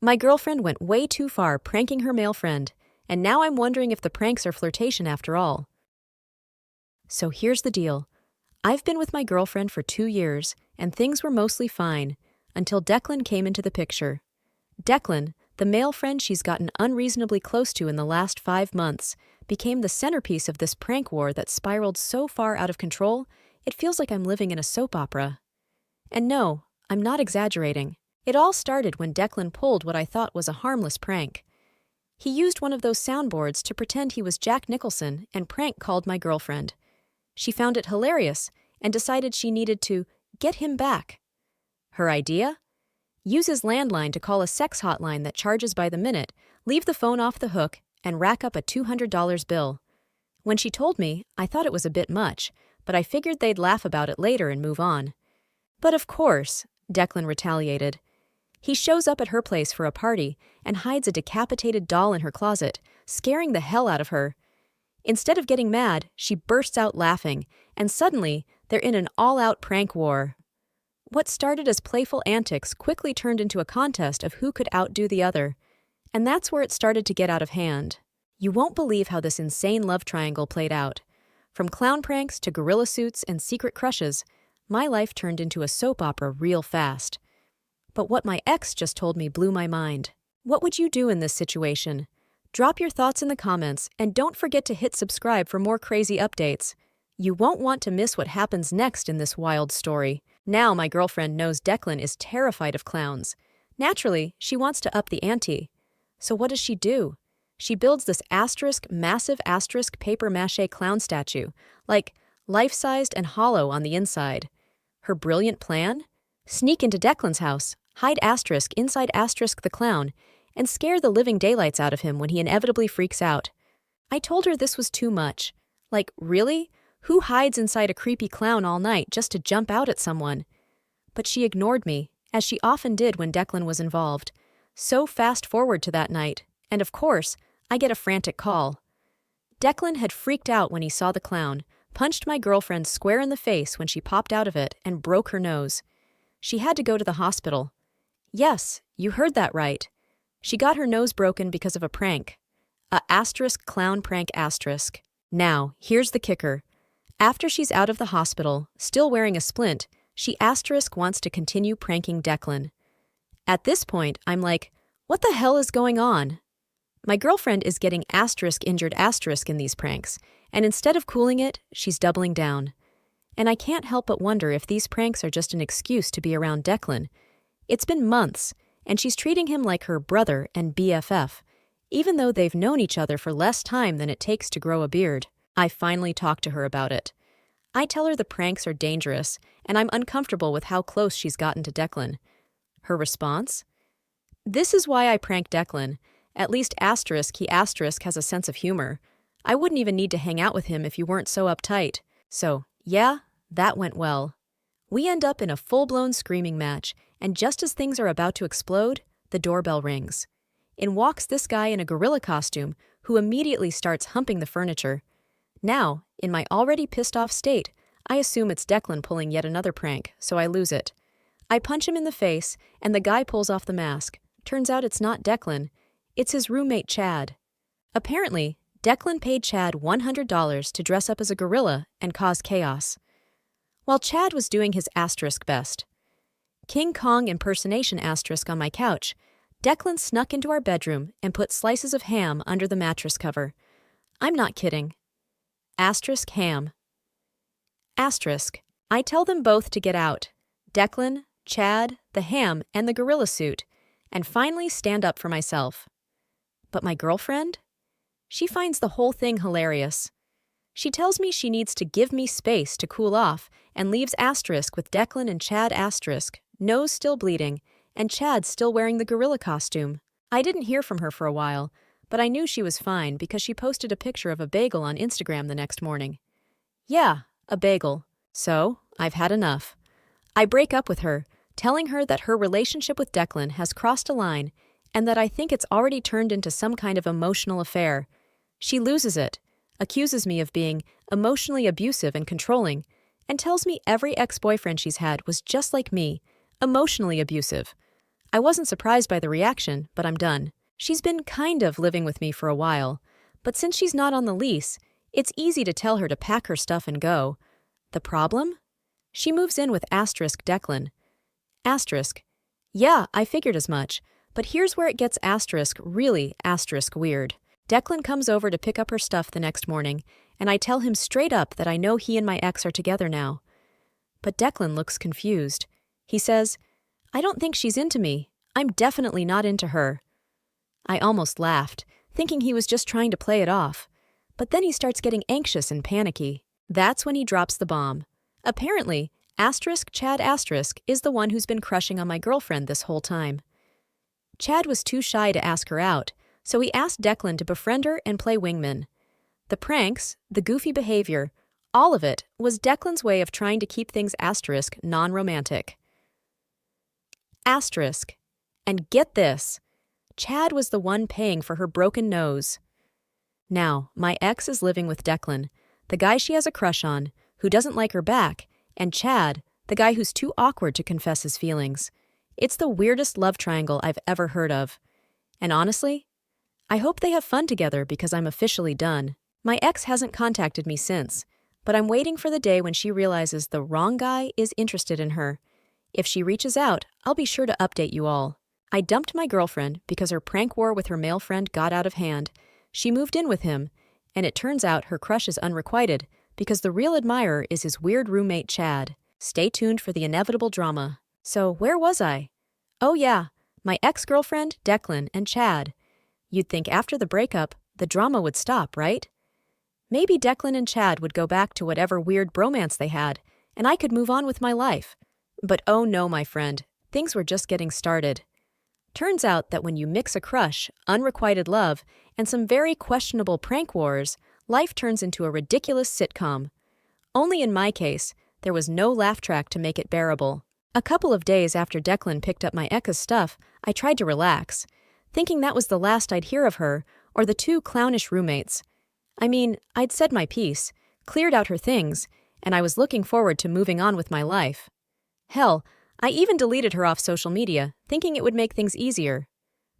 My girlfriend went way too far pranking her male friend, and now I'm wondering if the pranks are flirtation after all. So here's the deal. I've been with my girlfriend for 2 years, and things were mostly fine, until Declan came into the picture. Declan, the male friend she's gotten unreasonably close to in the last 5 months, became the centerpiece of this prank war that spiraled so far out of control, it feels like I'm living in a soap opera. And no, I'm not exaggerating. It all started when Declan pulled what I thought was a harmless prank. He used one of those soundboards to pretend he was Jack Nicholson and prank called my girlfriend. She found it hilarious and decided she needed to get him back. Her idea? Use his landline to call a sex hotline that charges by the minute, leave the phone off the hook, and rack up a $200 bill. When she told me, I thought it was a bit much, but I figured they'd laugh about it later and move on. But of course, Declan retaliated. He shows up at her place for a party and hides a decapitated doll in her closet, scaring the hell out of her. Instead of getting mad, she bursts out laughing, and suddenly, they're in an all-out prank war. What started as playful antics quickly turned into a contest of who could outdo the other. And that's where it started to get out of hand. You won't believe how this insane love triangle played out. From clown pranks to gorilla suits and secret crushes, my life turned into a soap opera real fast. But what my ex just told me blew my mind. What would you do in this situation? Drop your thoughts in the comments, and don't forget to hit subscribe for more crazy updates. You won't want to miss what happens next in this wild story. Now my girlfriend knows Declan is terrified of clowns. Naturally, she wants to up the ante. So what does she do? She builds this massive paper mache clown statue, like life-sized and hollow on the inside. Her brilliant plan? Sneak into Declan's house, hide inside the clown, and scare the living daylights out of him when he inevitably freaks out. I told her this was too much. Like, really? Who hides inside a creepy clown all night just to jump out at someone? But she ignored me, as she often did when Declan was involved. So fast forward to that night, and of course, I get a frantic call. Declan had freaked out when he saw the clown, punched my girlfriend square in the face when she popped out of it, and broke her nose. She had to go to the hospital. Yes, you heard that right. She got her nose broken because of a prank. Clown prank. Now, here's the kicker. After she's out of the hospital, still wearing a splint, she wants to continue pranking Declan. At this point, I'm like, what the hell is going on? My girlfriend is getting injured in these pranks, and instead of cooling it, she's doubling down. And I can't help but wonder if these pranks are just an excuse to be around Declan. It's been months, and she's treating him like her brother and BFF, even though they've known each other for less time than it takes to grow a beard. I finally talk to her about it. I tell her the pranks are dangerous, and I'm uncomfortable with how close she's gotten to Declan. Her response? This is why I prank Declan. At least he has a sense of humor. I wouldn't even need to hang out with him if you weren't so uptight. So, yeah, that went well. We end up in a full-blown screaming match, and just as things are about to explode, the doorbell rings. In walks this guy in a gorilla costume, who immediately starts humping the furniture. Now, in my already pissed-off state, I assume it's Declan pulling yet another prank, so I lose it. I punch him in the face, and the guy pulls off the mask. Turns out it's not Declan. It's his roommate, Chad. Apparently, Declan paid Chad $100 to dress up as a gorilla and cause chaos. While Chad was doing his best, King Kong impersonation on my couch, Declan snuck into our bedroom and put slices of ham under the mattress cover. I'm not kidding. Ham. I tell them both to get out. Declan, Chad, the ham, and the gorilla suit, and finally stand up for myself. But my girlfriend? She finds the whole thing hilarious. She tells me she needs to give me space to cool off and leaves with Declan and Chad nose still bleeding, and Chad still wearing the gorilla costume. I didn't hear from her for a while, but I knew she was fine because she posted a picture of a bagel on Instagram the next morning. Yeah, a bagel. So, I've had enough. I break up with her, telling her that her relationship with Declan has crossed a line and that I think it's already turned into some kind of emotional affair. She loses it, accuses me of being emotionally abusive and controlling, and tells me every ex-boyfriend she's had was just like me, emotionally abusive. I wasn't surprised by the reaction, but I'm done. She's been kind of living with me for a while, but since she's not on the lease, it's easy to tell her to pack her stuff and go. The problem? She moves in with asterisk Declan. Asterisk. Yeah, I figured as much, but here's where it gets asterisk really asterisk weird. Declan comes over to pick up her stuff the next morning, and I tell him straight up that I know he and my ex are together now. But Declan looks confused. He says, I don't think she's into me. I'm definitely not into her. I almost laughed, thinking he was just trying to play it off. But then he starts getting anxious and panicky. That's when he drops the bomb. Apparently, asterisk Chad asterisk is the one who's been crushing on my girlfriend this whole time. Chad was too shy to ask her out, so he asked Declan to befriend her and play wingman. The pranks, the goofy behavior, all of it was Declan's way of trying to keep things asterisk non-romantic. Asterisk. And get this, Chad was the one paying for her broken nose. Now, my ex is living with Declan, the guy she has a crush on, who doesn't like her back, and Chad, the guy who's too awkward to confess his feelings. It's the weirdest love triangle I've ever heard of. And honestly, I hope they have fun together because I'm officially done. My ex hasn't contacted me since, but I'm waiting for the day when she realizes the wrong guy is interested in her. If she reaches out, I'll be sure to update you all. I dumped my girlfriend because her prank war with her male friend got out of hand. She moved in with him, and it turns out her crush is unrequited because the real admirer is his weird roommate Chad. Stay tuned for the inevitable drama. So where was I? Oh yeah, my ex-girlfriend, Declan, and Chad. You'd think after the breakup, the drama would stop, right? Maybe Declan and Chad would go back to whatever weird bromance they had, and I could move on with my life. But oh no, my friend, things were just getting started. Turns out that when you mix a crush, unrequited love, and some very questionable prank wars, life turns into a ridiculous sitcom. Only in my case, there was no laugh track to make it bearable. A couple of days after Declan picked up my ex's stuff, I tried to relax, thinking that was the last I'd hear of her or the two clownish roommates. I mean, I'd said my piece, cleared out her things, and I was looking forward to moving on with my life. Hell, I even deleted her off social media, thinking it would make things easier.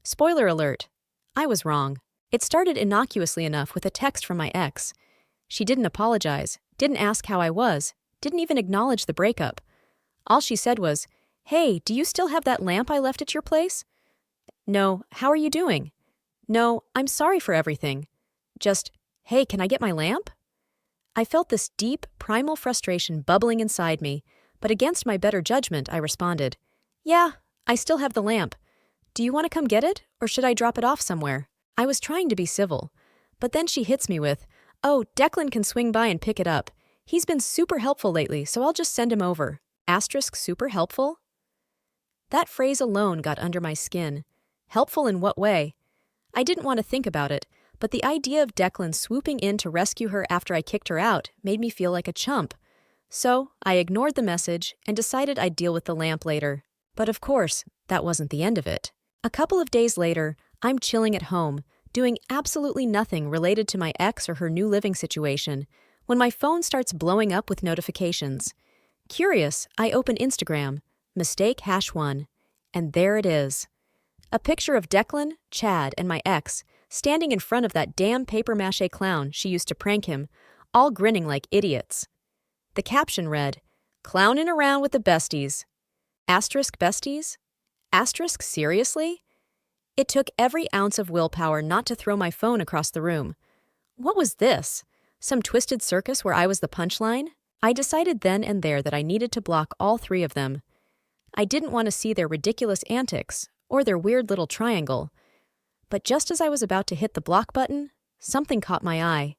Spoiler alert, I was wrong. It started innocuously enough with a text from my ex. She didn't apologize, didn't ask how I was, didn't even acknowledge the breakup. All she said was, "Hey, do you still have that lamp I left at your place?" No, "How are you doing?" No, "I'm sorry for everything." Just, "Hey, can I get my lamp?" I felt this deep, primal frustration bubbling inside me, but against my better judgment, I responded, "Yeah, I still have the lamp. Do you want to come get it, or should I drop it off somewhere?" I was trying to be civil, but then she hits me with, "Oh, Declan can swing by and pick it up. He's been super helpful lately, so I'll just send him over." Asterisk super helpful? That phrase alone got under my skin. Helpful in what way? I didn't want to think about it, but the idea of Declan swooping in to rescue her after I kicked her out made me feel like a chump. So I ignored the message and decided I'd deal with the lamp later. But of course, that wasn't the end of it. A couple of days later, I'm chilling at home, doing absolutely nothing related to my ex or her new living situation, when my phone starts blowing up with notifications. Curious, I open Instagram, mistake #1, and there it is. A picture of Declan, Chad, and my ex standing in front of that damn papier-mâché clown she used to prank him, all grinning like idiots. The caption read, "Clownin' around with the besties." Asterisk besties? Asterisk seriously? It took every ounce of willpower not to throw my phone across the room. What was this? Some twisted circus where I was the punchline? I decided then and there that I needed to block all three of them. I didn't want to see their ridiculous antics or their weird little triangle. But just as I was about to hit the block button, something caught my eye.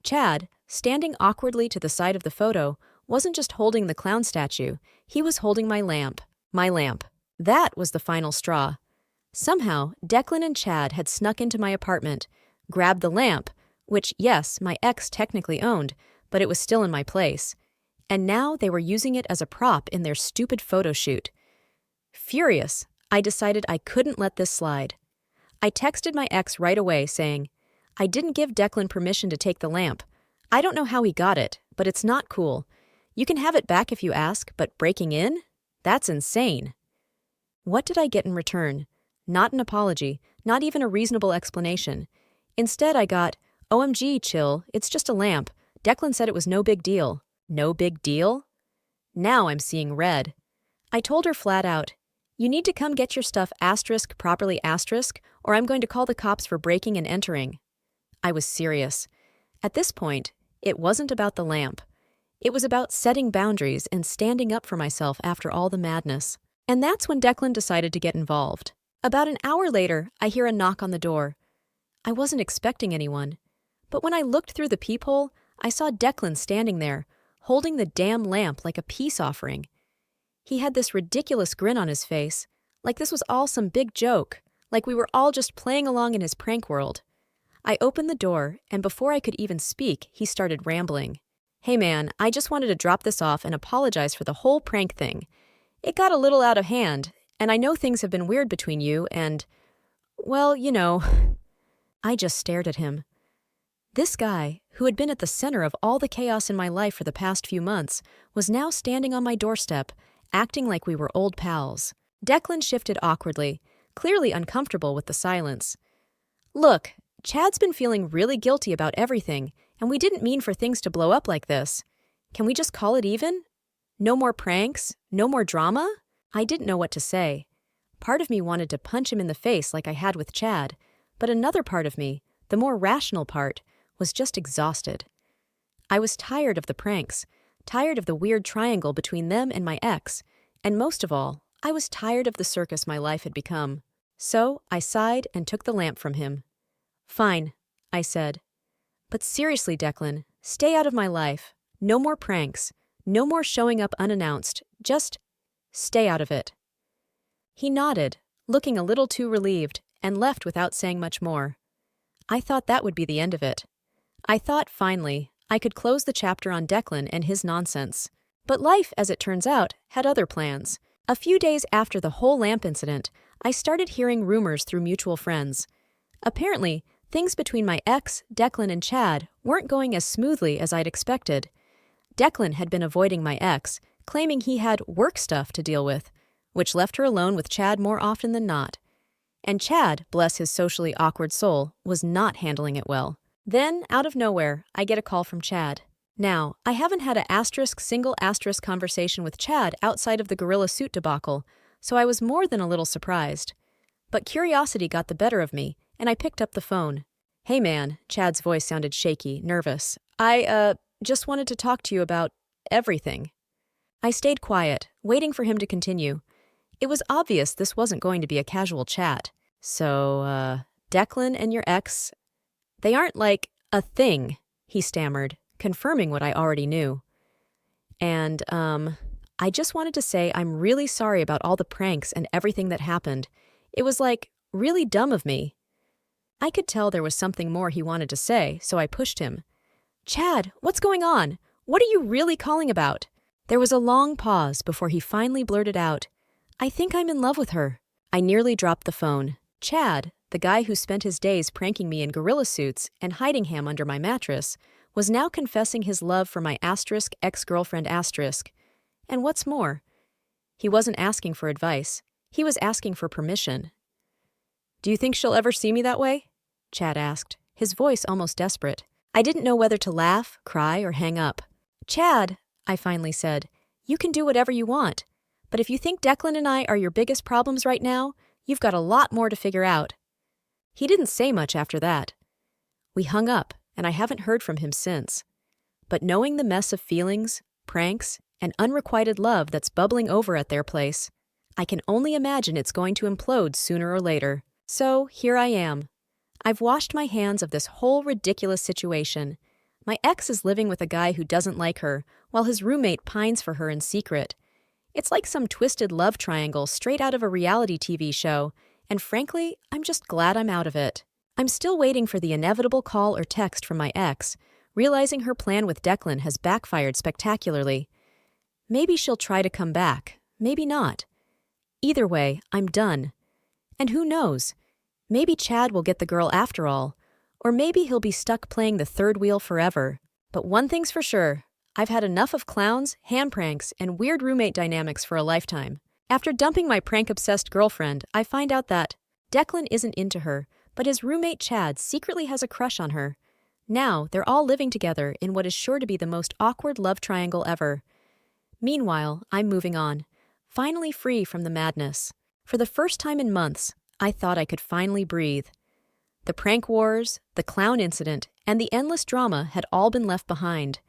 Chad, standing awkwardly to the side of the photo, wasn't just holding the clown statue, he was holding my lamp. My lamp. That was the final straw. Somehow, Declan and Chad had snuck into my apartment, grabbed the lamp, which, yes, my ex technically owned, but it was still in my place. And now they were using it as a prop in their stupid photo shoot. Furious, I decided I couldn't let this slide. I texted my ex right away saying, "I didn't give Declan permission to take the lamp. I don't know how he got it, but it's not cool. You can have it back if you ask, but breaking in? That's insane." What did I get in return? Not an apology, not even a reasonable explanation. Instead, I got, "OMG, chill, it's just a lamp. Declan said it was no big deal." No big deal? Now I'm seeing red. I told her flat out, "You need to come get your stuff properly or I'm going to call the cops for breaking and entering." I was serious. At this point, it wasn't about the lamp. It was about setting boundaries and standing up for myself after all the madness. And that's when Declan decided to get involved. About an hour later, I hear a knock on the door. I wasn't expecting anyone. But when I looked through the peephole, I saw Declan standing there, holding the damn lamp like a peace offering. He had this ridiculous grin on his face, like this was all some big joke, like we were all just playing along in his prank world. I opened the door, and before I could even speak, he started rambling. "Hey man, I just wanted to drop this off and apologize for the whole prank thing. It got a little out of hand, and I know things have been weird between you and, well, you know." I just stared at him. This guy, who had been at the center of all the chaos in my life for the past few months, was now standing on my doorstep, acting like we were old pals. Declan shifted awkwardly, clearly uncomfortable with the silence. "Look, Chad's been feeling really guilty about everything, and we didn't mean for things to blow up like this. Can we just call it even? No more pranks? No more drama?" I didn't know what to say. Part of me wanted to punch him in the face like I had with Chad, but another part of me, the more rational part, was just exhausted. I was tired of the pranks, tired of the weird triangle between them and my ex, and most of all, I was tired of the circus my life had become. So I sighed and took the lamp from him. "Fine," I said. "But seriously, Declan, stay out of my life. No more pranks. No more showing up unannounced. Just stay out of it." He nodded, looking a little too relieved, and left without saying much more. I thought that would be the end of it. I thought, finally, I could close the chapter on Declan and his nonsense. But life, as it turns out, had other plans. A few days after the whole lamp incident, I started hearing rumors through mutual friends. Apparently, things between my ex, Declan, and Chad weren't going as smoothly as I'd expected. Declan had been avoiding my ex, claiming he had work stuff to deal with, which left her alone with Chad more often than not. And Chad, bless his socially awkward soul, was not handling it well. Then, out of nowhere, I get a call from Chad. Now, I haven't had a single conversation with Chad outside of the gorilla suit debacle, so I was more than a little surprised. But curiosity got the better of me, and I picked up the phone. "Hey man," Chad's voice sounded shaky, nervous. I just wanted to talk to you about everything." I stayed quiet, waiting for him to continue. It was obvious this wasn't going to be a casual chat. "So, Declan and your ex, they aren't like a thing," he stammered, confirming what I already knew. "And, I just wanted to say I'm really sorry about all the pranks and everything that happened. It was like, really dumb of me." I could tell there was something more he wanted to say, so I pushed him. "Chad, what's going on? What are you really calling about?" There was a long pause before he finally blurted out, "I think I'm in love with her." I nearly dropped the phone. Chad, the guy who spent his days pranking me in gorilla suits and hiding him under my mattress, was now confessing his love for my ex-girlfriend . And what's more, he wasn't asking for advice. He was asking for permission. "Do you think she'll ever see me that way?" Chad asked, his voice almost desperate. I didn't know whether to laugh, cry, or hang up. "Chad," I finally said, "you can do whatever you want. But if you think Declan and I are your biggest problems right now, you've got a lot more to figure out." He didn't say much after that. We hung up, and I haven't heard from him since. But knowing the mess of feelings, pranks, and unrequited love that's bubbling over at their place, I can only imagine it's going to implode sooner or later. So here I am. I've washed my hands of this whole ridiculous situation. My ex is living with a guy who doesn't like her, while his roommate pines for her in secret. It's like some twisted love triangle straight out of a reality TV show, and frankly, I'm just glad I'm out of it. I'm still waiting for the inevitable call or text from my ex, realizing her plan with Declan has backfired spectacularly. Maybe she'll try to come back, maybe not. Either way, I'm done. And who knows? Maybe Chad will get the girl after all, or maybe he'll be stuck playing the third wheel forever. But one thing's for sure, I've had enough of clowns, hand pranks, and weird roommate dynamics for a lifetime. After dumping my prank-obsessed girlfriend, I find out that Declan isn't into her, but his roommate Chad secretly has a crush on her. Now, they're all living together in what is sure to be the most awkward love triangle ever. Meanwhile, I'm moving on, finally free from the madness. For the first time in months, I thought I could finally breathe. The prank wars, the clown incident, and the endless drama had all been left behind.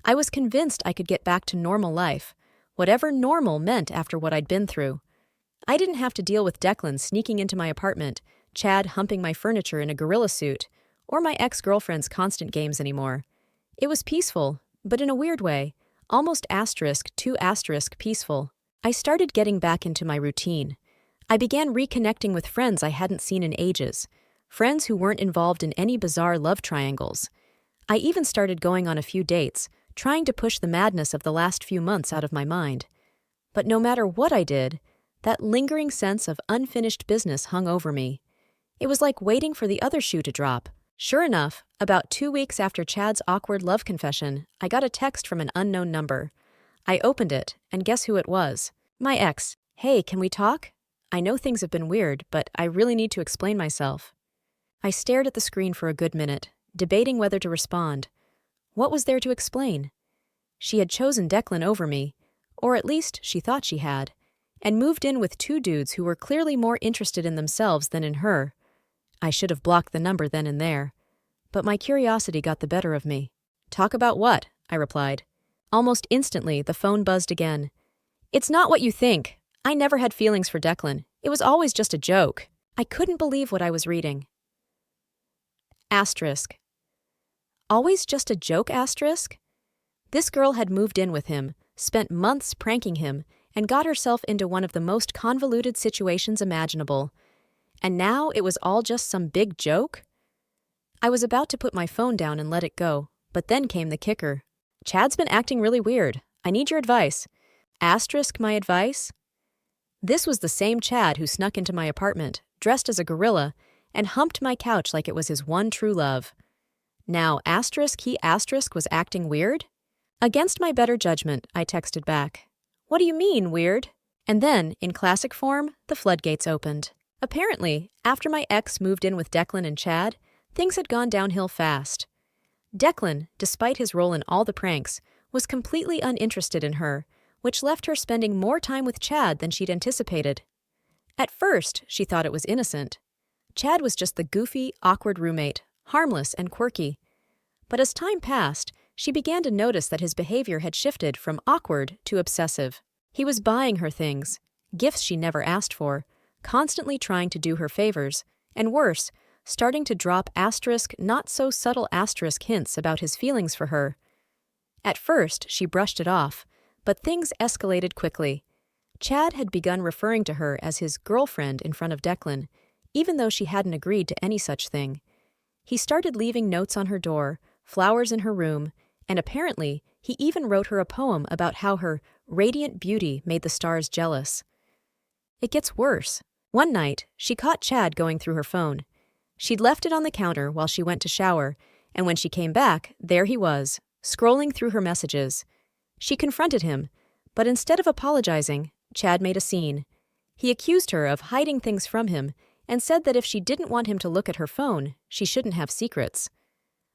I was convinced I could get back to normal life, whatever normal meant after what I'd been through. I didn't have to deal with Declan sneaking into my apartment, Chad humping my furniture in a gorilla suit, or my ex-girlfriend's constant games anymore. It was peaceful, but in a weird way, almost *2* peaceful. I started getting back into my routine. I began reconnecting with friends I hadn't seen in ages, friends who weren't involved in any bizarre love triangles. I even started going on a few dates, trying to push the madness of the last few months out of my mind. But no matter what I did, that lingering sense of unfinished business hung over me. It was like waiting for the other shoe to drop. Sure enough, about 2 weeks after Chad's awkward love confession, I got a text from an unknown number. I opened it, and guess who it was? My ex. Hey, can we talk? I know things have been weird, but I really need to explain myself. I stared at the screen for a good minute, debating whether to respond. What was there to explain? She had chosen Declan over me, or at least she thought she had, and moved in with 2 dudes who were clearly more interested in themselves than in her. I should have blocked the number then and there, but my curiosity got the better of me. Talk about what? I replied. Almost instantly, the phone buzzed again. It's not what you think. I never had feelings for Declan. It was always just a joke. I couldn't believe what I was reading. Asterisk. Always just a joke, asterisk? This girl had moved in with him, spent months pranking him, and got herself into one of the most convoluted situations imaginable. And now it was all just some big joke? I was about to put my phone down and let it go, but then came the kicker. Chad's been acting really weird. I need your advice. Asterisk my advice? This was the same Chad who snuck into my apartment, dressed as a gorilla, and humped my couch like it was his one true love. Now, he was acting weird? Against my better judgment, I texted back. What do you mean, weird? And then, in classic form, the floodgates opened. Apparently, after my ex moved in with Declan and Chad, things had gone downhill fast. Declan, despite his role in all the pranks, was completely uninterested in her, which left her spending more time with Chad than she'd anticipated. At first, she thought it was innocent. Chad was just the goofy, awkward roommate, harmless and quirky. But as time passed, she began to notice that his behavior had shifted from awkward to obsessive. He was buying her things, gifts she never asked for, constantly trying to do her favors, and worse, starting to drop not-so-subtle hints about his feelings for her. At first, she brushed it off, but things escalated quickly. Chad had begun referring to her as his girlfriend in front of Declan, even though she hadn't agreed to any such thing. He started leaving notes on her door, flowers in her room, and apparently, he even wrote her a poem about how her radiant beauty made the stars jealous. It gets worse. One night, she caught Chad going through her phone. She'd left it on the counter while she went to shower, and when she came back, there he was, scrolling through her messages. She confronted him, but instead of apologizing, Chad made a scene. He accused her of hiding things from him and said that if she didn't want him to look at her phone, she shouldn't have secrets.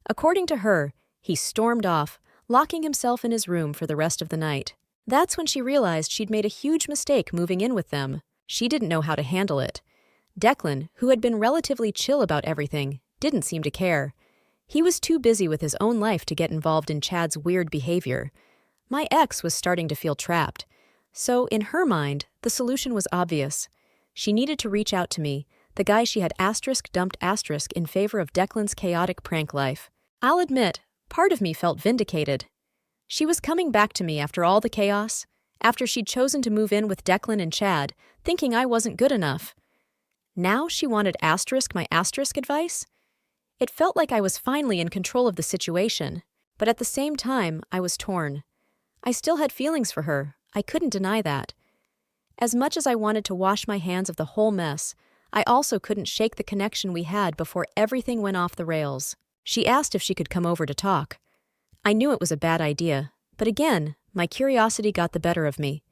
According to her, he stormed off, locking himself in his room for the rest of the night. That's when she realized she'd made a huge mistake moving in with them. She didn't know how to handle it. Declan, who had been relatively chill about everything, didn't seem to care. He was too busy with his own life to get involved in Chad's weird behavior. My ex was starting to feel trapped. So, in her mind, the solution was obvious. She needed to reach out to me, the guy she had dumped in favor of Declan's chaotic prank life. I'll admit, part of me felt vindicated. She was coming back to me after all the chaos, after she'd chosen to move in with Declan and Chad, thinking I wasn't good enough. Now she wanted my advice? It felt like I was finally in control of the situation, but at the same time, I was torn. I still had feelings for her. I couldn't deny that. As much as I wanted to wash my hands of the whole mess, I also couldn't shake the connection we had before everything went off the rails. She asked if she could come over to talk. I knew it was a bad idea, but again, my curiosity got the better of me.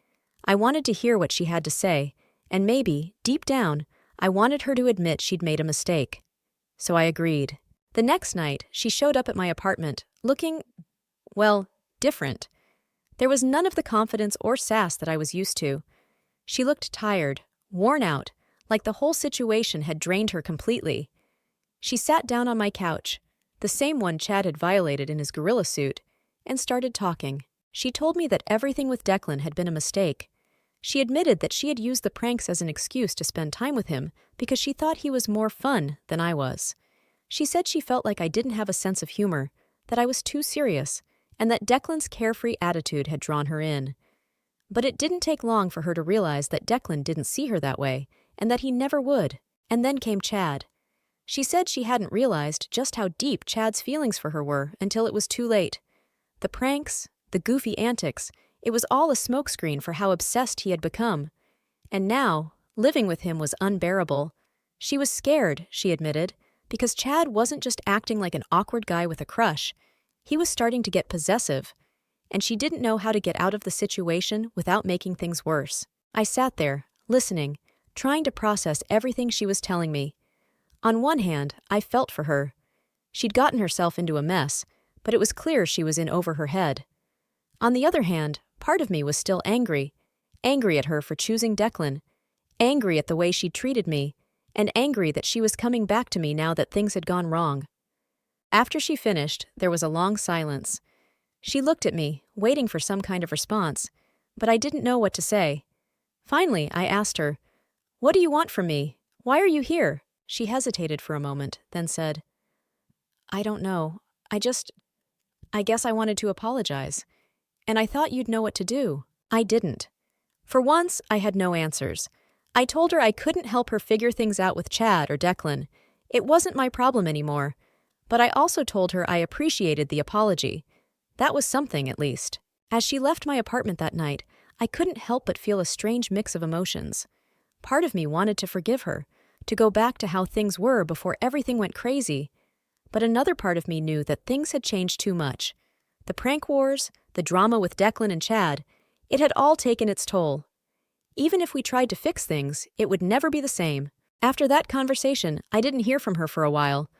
I wanted to hear what she had to say, and maybe, deep down, I wanted her to admit she'd made a mistake. So I agreed. The next night, she showed up at my apartment, looking, well, different. There was none of the confidence or sass that I was used to. She looked tired, worn out, like the whole situation had drained her completely. She sat down on my couch, the same one Chad had violated in his gorilla suit, and started talking. She told me that everything with Declan had been a mistake. She admitted that she had used the pranks as an excuse to spend time with him because she thought he was more fun than I was. She said she felt like I didn't have a sense of humor, that I was too serious, and that Declan's carefree attitude had drawn her in. But it didn't take long for her to realize that Declan didn't see her that way, and that he never would. And then came Chad. She said she hadn't realized just how deep Chad's feelings for her were until it was too late. The pranks, the goofy antics, it was all a smokescreen for how obsessed he had become. And now, living with him was unbearable. She was scared, she admitted, because Chad wasn't just acting like an awkward guy with a crush. He was starting to get possessive, and she didn't know how to get out of the situation without making things worse. I sat there, listening, trying to process everything she was telling me. On one hand, I felt for her. She'd gotten herself into a mess, but it was clear she was in over her head. On the other hand, part of me was still angry at her for choosing Declan, angry at the way she'd treated me, and angry that she was coming back to me now that things had gone wrong. After she finished, there was a long silence. She looked at me, waiting for some kind of response, but I didn't know what to say. Finally, I asked her, "What do you want from me? Why are you here?" She hesitated for a moment, then said, "I don't know. I guess I wanted to apologize. And I thought you'd know what to do." I didn't. For once, I had no answers. I told her I couldn't help her figure things out with Chad or Declan. It wasn't my problem anymore. But I also told her I appreciated the apology. That was something, at least. As she left my apartment that night, I couldn't help but feel a strange mix of emotions. Part of me wanted to forgive her, to go back to how things were before everything went crazy. But another part of me knew that things had changed too much. The prank wars, the drama with Declan and Chad, it had all taken its toll. Even if we tried to fix things, it would never be the same. After that conversation, I didn't hear from her for a while.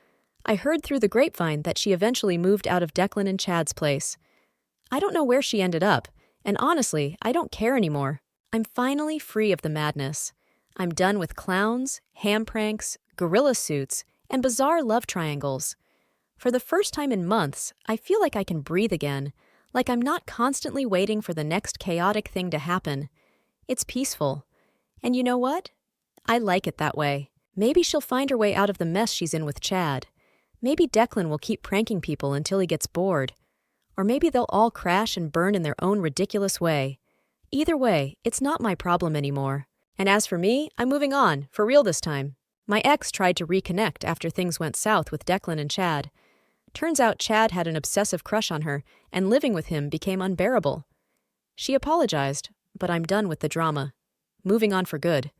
I heard through the grapevine that she eventually moved out of Declan and Chad's place. I don't know where she ended up, and honestly, I don't care anymore. I'm finally free of the madness. I'm done with clowns, ham pranks, gorilla suits, and bizarre love triangles. For the first time in months, I feel like I can breathe again, like I'm not constantly waiting for the next chaotic thing to happen. It's peaceful. And you know what? I like it that way. Maybe she'll find her way out of the mess she's in with Chad. Maybe Declan will keep pranking people until he gets bored. Or maybe they'll all crash and burn in their own ridiculous way. Either way, it's not my problem anymore. And as for me, I'm moving on, for real this time. My ex tried to reconnect after things went south with Declan and Chad. Turns out Chad had an obsessive crush on her, and living with him became unbearable. She apologized, but I'm done with the drama. Moving on for good.